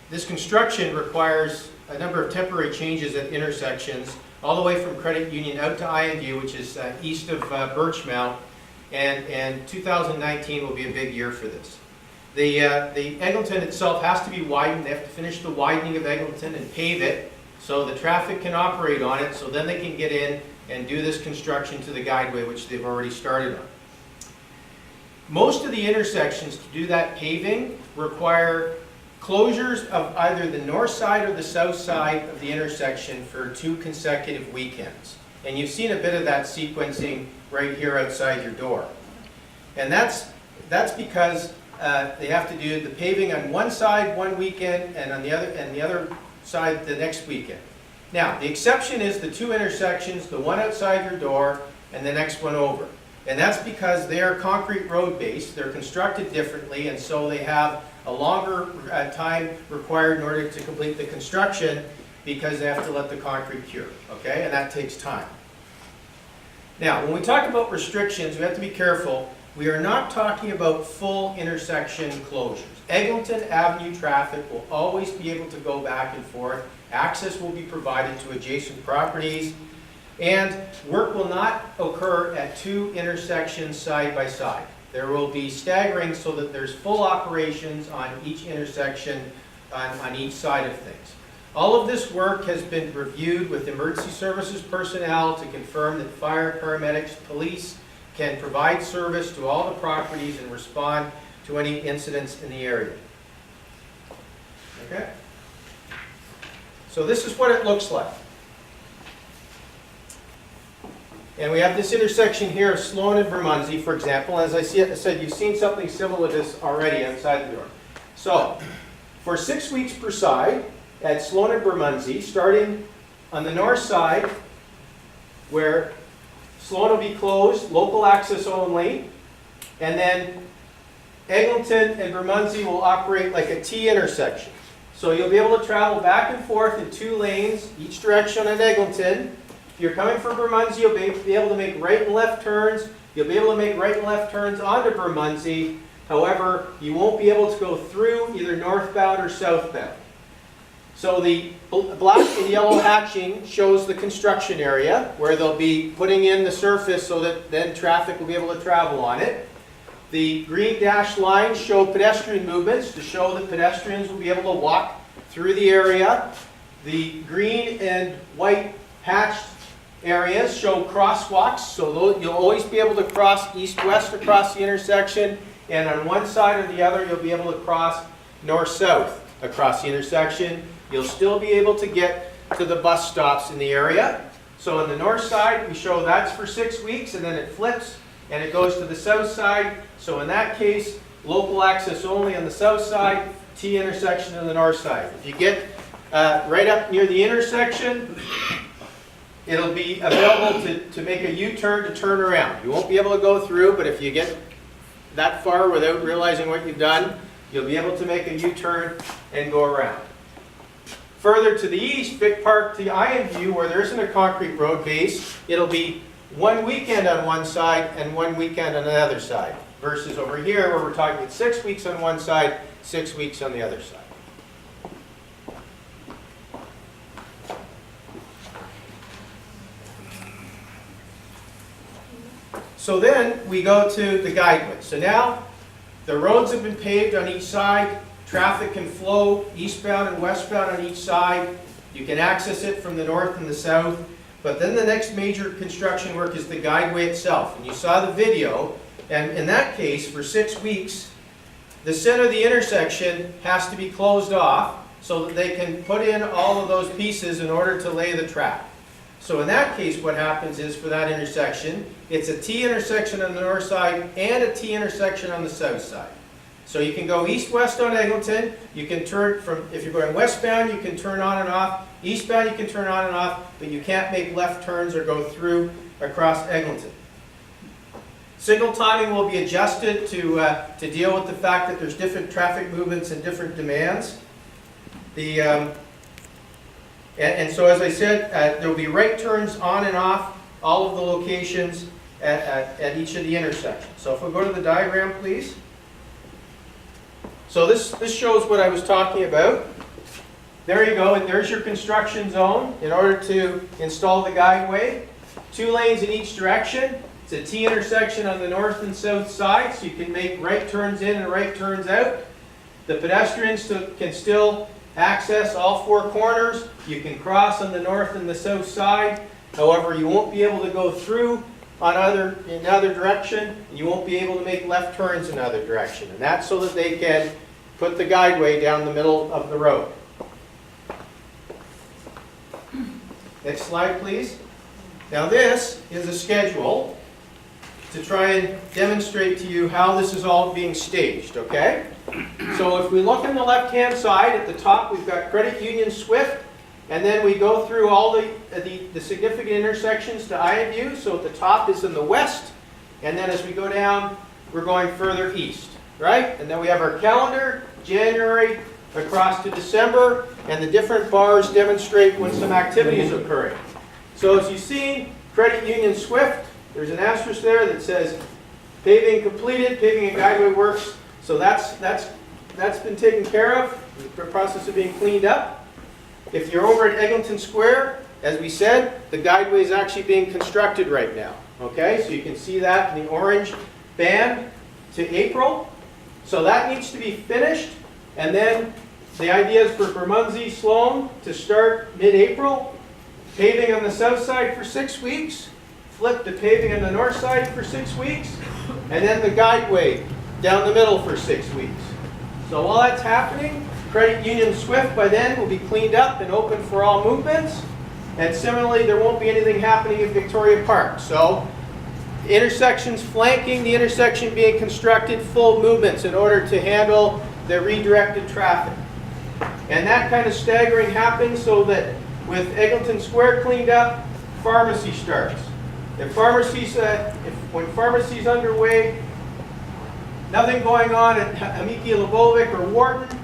this construction requires a number of temporary changes at intersections, all the way from Credit Union out to INView, which is east of Birchmount, and 2019 will be a big year for this. The Eglinton itself has to be widened. They have to finish the widening of Eglinton and pave it so the traffic can operate on it, so then they can get in and do this construction to the guideway, which they've already started on. Most of the intersections to do that paving require closures of either the north side or the south side of the intersection for 2 consecutive weekends. And you've seen a bit of that sequencing right here outside your door. And that's because they have to do the paving on one side one weekend and on the other side the next weekend. Now, the exception is the 2 intersections, the one outside your door and the next one over. And that's because they are concrete road based, they're constructed differently, and so they have a longer time required in order to complete the construction because they have to let the concrete cure, okay? And that takes time. Now, when we talk about restrictions, we have to be careful. We are not talking about full intersection closures. Eglinton Avenue traffic will always be able to go back and forth. Access will be provided to adjacent properties. And work will not occur at 2 intersections side by side. There will be staggering so that there's full operations on each intersection on each side of things. All of this work has been reviewed with emergency services personnel to confirm that fire, paramedics, police can provide service to all the properties and respond to any incidents in the area. Okay? So this is what it looks like. And we have this intersection here of Sloan and Bermondsey, for example. As I said, you've seen something similar to this already outside the door. So, for 6 weeks per side at Sloan and Bermondsey, starting on the north side, where Sloan will be closed, local access only, and then Eglinton and Bermondsey will operate like a T intersection. So you'll be able to travel back and forth in 2 lanes, each direction at Eglinton. If you're coming from Bermondsey, you'll be able to make right and left turns. You'll be able to make right and left turns onto Bermondsey. However, you won't be able to go through either northbound or southbound. So the black and yellow hatching shows the construction area where they'll be putting in the surface so that then traffic will be able to travel on it. The green dashed lines show pedestrian movements to show that pedestrians will be able to walk through the area. The green and white hatched areas show crosswalks, so you'll always be able to cross east-west across the intersection, and on one side or the other you'll be able to cross north-south across the intersection. You'll still be able to get to the bus stops in the area. So on the north side we show that's for 6 weeks, and then it flips and it goes to the south side. So in that case, local access only on the south side, T intersection on the north side. If you get right up near the intersection, it'll be available to make a U-turn to turn around. You won't be able to go through, but if you get that far without realizing what you've done, you'll be able to make a U-turn and go around. Further to the east, Vic Park to INView, where there isn't a concrete road base, it'll be 1 weekend on one side and 1 weekend on the other side, versus over here where we're talking about 6 weeks on one side, 6 weeks on the other side. So then we go to the guideway. So now the roads have been paved on each side. Traffic can flow eastbound and westbound on each side. You can access it from the north and the south. But then the next major construction work is the guideway itself. And you saw the video. And in that case, for 6 weeks, the center of the intersection has to be closed off so that they can put in all of those pieces in order to lay the track. So in that case, what happens is for that intersection, it's a T intersection on the north side and a T intersection on the south side. So you can go east-west on Eglinton. You can turn from, if you're going westbound, you can turn on and off. Eastbound, you can turn on and off, but you can't make left turns or go through across Eglinton. Signal timing will be adjusted to deal with the fact that there's different traffic movements and different demands. And so, as I said, there will be right turns on and off all of the locations at each of the intersections. So if we go to the diagram, please. So this shows what I was talking about. there you go, and there's your construction zone in order to install the guideway. 2 lanes in each direction. It's a T intersection on the north and south side, so you can make right turns in and right turns out. The pedestrians can still access all 4 corners. You can cross on the north and the south side. However, you won't be able to go through in other direction. You won't be able to make left turns in other direction. And that's so that they can put the guideway down the middle of the road. Next slide, please. Now this is a schedule to try and demonstrate to you how this is all being staged, okay? So if we look on the left-hand side, at the top we've got Credit Union Swift, and then we go through all the significant intersections to Ironview. So at the top is in the west, and then as we go down, we're going further east, right? And then we have our calendar, January across to December, and the different bars demonstrate when some activity is occurring. So as you see, Credit Union Swift, there's an asterisk there that says paving completed, paving and guideway works. So that's been taken care of, the process of being cleaned up. If you're over at Eglinton Square, as we said, the guideway is actually being constructed right now. Okay, so you can see that in the orange band to April. So that needs to be finished, and then the idea is for Bermondsey Sloan to start mid-April, paving on the south side for 6 weeks, flip to paving on the north side for 6 weeks, and then the guideway down the middle for 6 weeks. So while that's happening, Credit Union Swift by then will be cleaned up and open for all movements. And similarly, there won't be anything happening in Victoria Park. So intersections flanking the intersection being constructed, full movements in order to handle the redirected traffic. And that kind of staggering happens so that with Eglinton Square cleaned up, pharmacy starts. When pharmacy's underway, nothing going on at Amiki Lebovic or Wharton,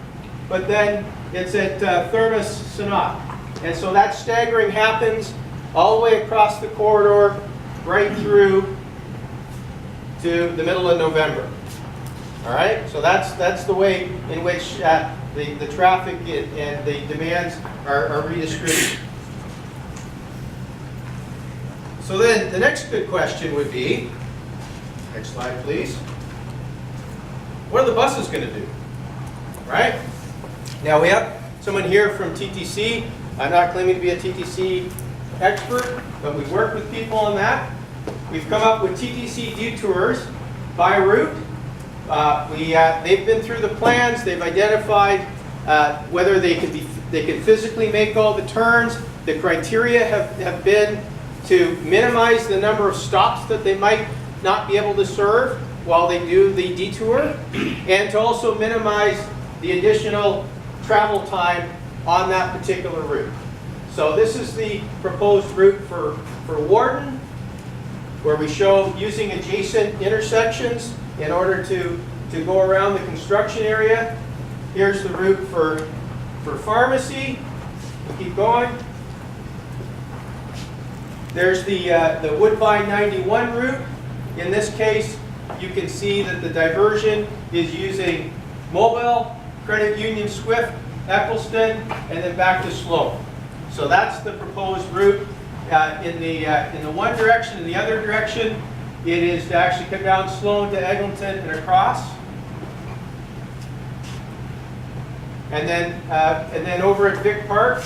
but then it's at Thermos Sinop. And so that staggering happens all the way across the corridor, right through to the middle of November. All right, so that's the way in which the traffic and the demands are redistributed. So then the next good question would be, next slide please, what are the buses going to do? Right? Now we have someone here from TTC. I'm not claiming to be a TTC expert, but we've worked with people on that. We've come up with TTC detours by route. They've been through the plans. They've identified whether they can physically make all the turns. The criteria have been to minimize the number of stops that they might not be able to serve while they do the detour, and to also minimize the additional travel time on that particular route. So this is the proposed route for Wharton, where we show using adjacent intersections in order to go around the construction area. Here's the route for pharmacy. Keep going. There's the Woodbine 91 route. In this case, you can see that the diversion is using Mobile, Credit Union Swift, Eccleston, and then back to Sloan. So that's the proposed route. In the one direction. In the other direction, it is to actually come down Sloan to Eglinton and across. And then over at Vic Park,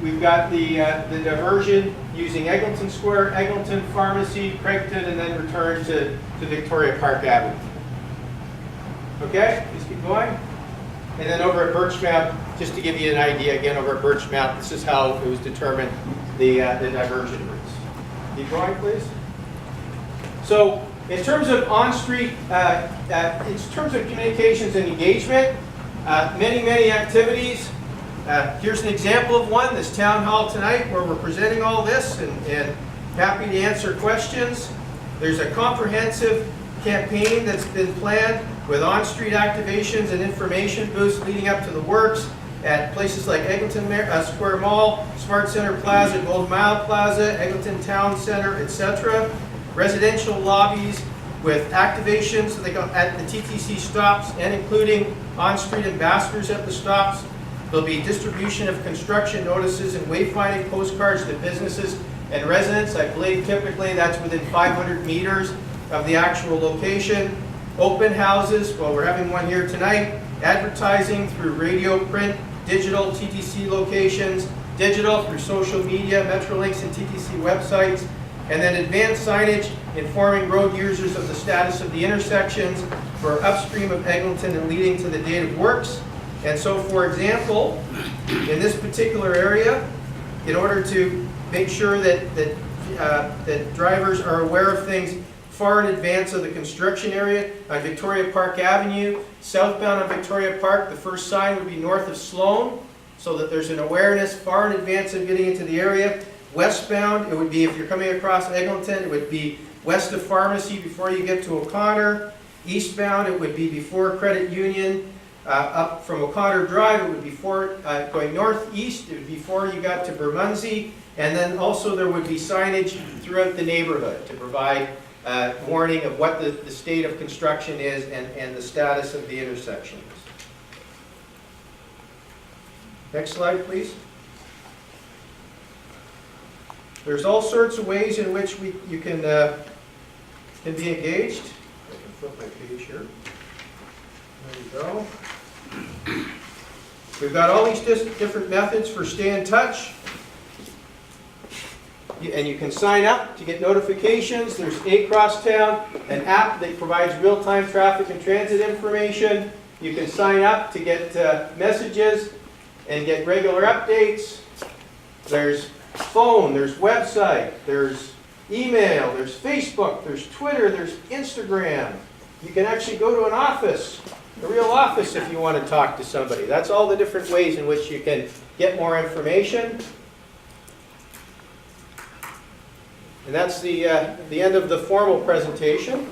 we've got the diversion using Eglinton Square, Eglinton Pharmacy, Craigton, and then return to Victoria Park Avenue. Okay, please keep going. And then over at Birchmount, just to give you an idea, again over at Birchmount, this is how it was determined, the diversion routes. Keep going, please. So in terms of on-street, in terms of communications and engagement, many activities. Here's an example of one, this town hall tonight, where we're presenting all this and happy to answer questions. There's a comprehensive campaign that's been planned with on-street activations and information booths leading up to the works at places like Eglinton Square Mall, Smart Center Plaza, Gold Mile Plaza, Eglinton Town Center, etc. Residential lobbies with activations at the TTC stops and including on-street ambassadors at the stops. There'll be distribution of construction notices and wayfinding postcards to businesses and residents. I believe typically that's within 500 meters of the actual location. Open houses, well, we're having one here tonight. Advertising through radio, print, digital, TTC locations, digital through social media, Metrolinks and TTC websites, and then advanced signage informing road users of the status of the intersections for upstream of Eglinton and leading to the date of works. And so, for example, in this particular area, in order to make sure that drivers are aware of things far in advance of the construction area, on Victoria Park Avenue, southbound on Victoria Park, the first sign would be north of Sloan, so that there's an awareness far in advance of getting into the area. Westbound, it would be, if you're coming across Eglinton, it would be west of Pharmacy before you get to O'Connor. Eastbound, it would be before Credit Union. Up from O'Connor Drive, it would be going northeast, it would be before you got to Bermondsey. And then also there would be signage throughout the neighborhood to provide warning of what the state of construction is and the status of the intersections. Next slide, please. There's all sorts of ways in which you can be engaged. I can flip my page here. There you go. We've got all these different methods for stay in touch. And you can sign up to get notifications. There's Crosstown, an app that provides real-time traffic and transit information. You can sign up to get messages and get regular updates. There's phone, there's website, there's email, there's Facebook, there's Twitter, there's Instagram. You can actually go to an office, a real office, if you want to talk to somebody. That's all the different ways in which you can get more information. And that's the end of the formal presentation.